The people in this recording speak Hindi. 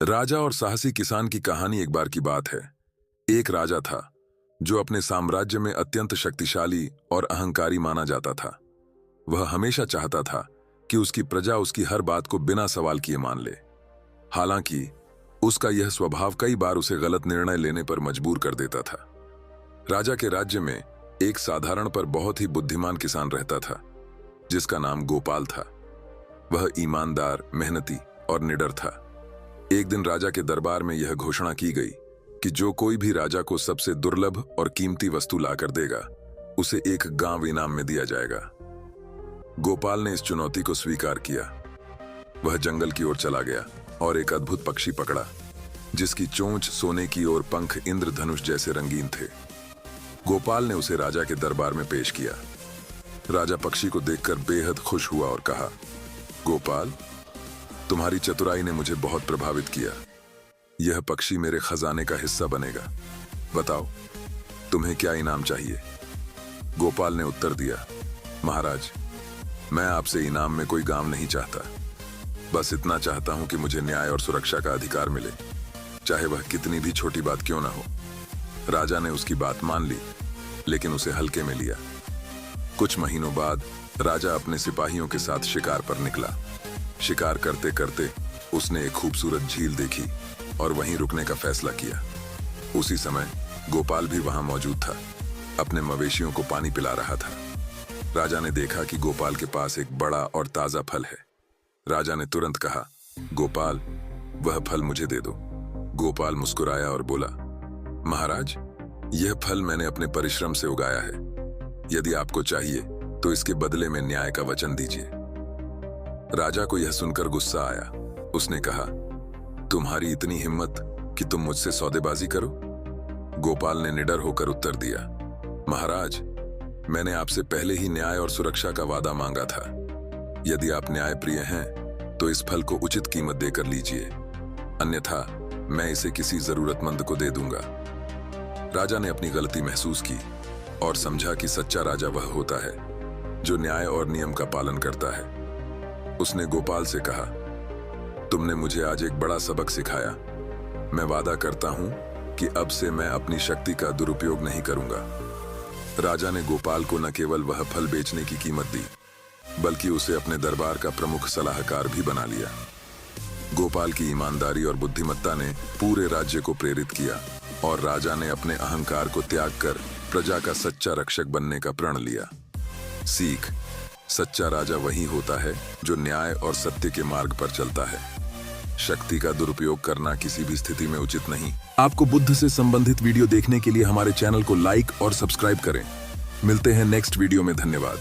राजा और साहसी किसान की कहानी एक बार की बात है। एक राजा था जो अपने साम्राज्य में अत्यंत शक्तिशाली और अहंकारी माना जाता था। वह हमेशा चाहता था कि उसकी प्रजा उसकी हर बात को बिना सवाल किए मान ले। हालांकि उसका यह स्वभाव कई बार उसे गलत निर्णय लेने पर मजबूर कर देता था। राजा के राज्य में एक साधारण पर बहुत ही बुद्धिमान किसान रहता था जिसका नाम गोपाल था। वह ईमानदार, मेहनती और निडर था। एक दिन राजा के दरबार में यह घोषणा की गई कि जो कोई भी राजा को सबसे दुर्लभ और कीमती वस्तु लाकर देगा उसे एक गांव इनाम में दिया जाएगा। गोपाल ने इस चुनौती को स्वीकार किया। वह जंगल की ओर चला गया और एक अद्भुत पक्षी पकड़ा जिसकी चोंच सोने की और पंख इंद्रधनुष जैसे रंगीन थे। गोपाल ने उसे राजा के दरबार में पेश किया। राजा पक्षी को देखकर बेहद खुश हुआ और कहा, गोपाल, तुम्हारी चतुराई ने मुझे बहुत प्रभावित किया। यह पक्षी मेरे खजाने का हिस्सा बनेगा। बताओ, तुम्हें क्या इनाम चाहिए? गोपाल ने उत्तर दिया, महाराज, मैं आपसे इनाम में कोई काम नहीं चाहता। बस इतना चाहता हूं कि मुझे न्याय और सुरक्षा का अधिकार मिले, चाहे वह कितनी भी छोटी बात क्यों ना हो। राजा ने उसकी बात मान ली, लेकिन उसे हल्के में लिया। कुछ महीनों बाद राजा अपने सिपाहियों के साथ शिकार पर निकला। शिकार करते करते उसने एक खूबसूरत झील देखी और वहीं रुकने का फैसला किया। उसी समय गोपाल भी वहां मौजूद था, अपने मवेशियों को पानी पिला रहा था। राजा ने देखा कि गोपाल के पास एक बड़ा और ताजा फल है। राजा ने तुरंत कहा, गोपाल, वह फल मुझे दे दो। गोपाल मुस्कुराया और बोला, महाराज, यह फल मैंने अपने परिश्रम से उगाया है। यदि आपको चाहिए तो इसके बदले में न्याय का वचन दीजिए। राजा को यह सुनकर गुस्सा आया। उसने कहा, तुम्हारी इतनी हिम्मत कि तुम मुझसे सौदेबाजी करो? गोपाल ने निडर होकर उत्तर दिया, महाराज, मैंने आपसे पहले ही न्याय और सुरक्षा का वादा मांगा था। यदि आप न्यायप्रिय हैं तो इस फल को उचित कीमत देकर लीजिए, अन्यथा मैं इसे किसी जरूरतमंद को दे दूंगा। राजा ने अपनी गलती महसूस की और समझा कि सच्चा राजा वह होता है जो न्याय और नियम का पालन करता है। उसने गोपाल से कहा, तुमने मुझे आज एक बड़ा सबक सिखाया। मैं वादा करता हूं कि अब से मैं अपनी शक्ति का दुरुपयोग नहीं करूंगा। राजा ने गोपाल को न केवल वह फल बेचने की कीमत दी, बल्कि उसे अपने दरबार का प्रमुख सलाहकार भी बना लिया। गोपाल की ईमानदारी और बुद्धिमत्ता ने पूरे राज्य को प्रेरित किया और राजा ने अपने अहंकार को त्याग कर प्रजा का सच्चा रक्षक बनने का प्रण लिया। सीख: सच्चा राजा वही होता है जो न्याय और सत्य के मार्ग पर चलता है। शक्ति का दुरुपयोग करना किसी भी स्थिति में उचित नहीं। आपको बुद्ध से संबंधित वीडियो देखने के लिए हमारे चैनल को लाइक और सब्सक्राइब करें। मिलते हैं नेक्स्ट वीडियो में। धन्यवाद।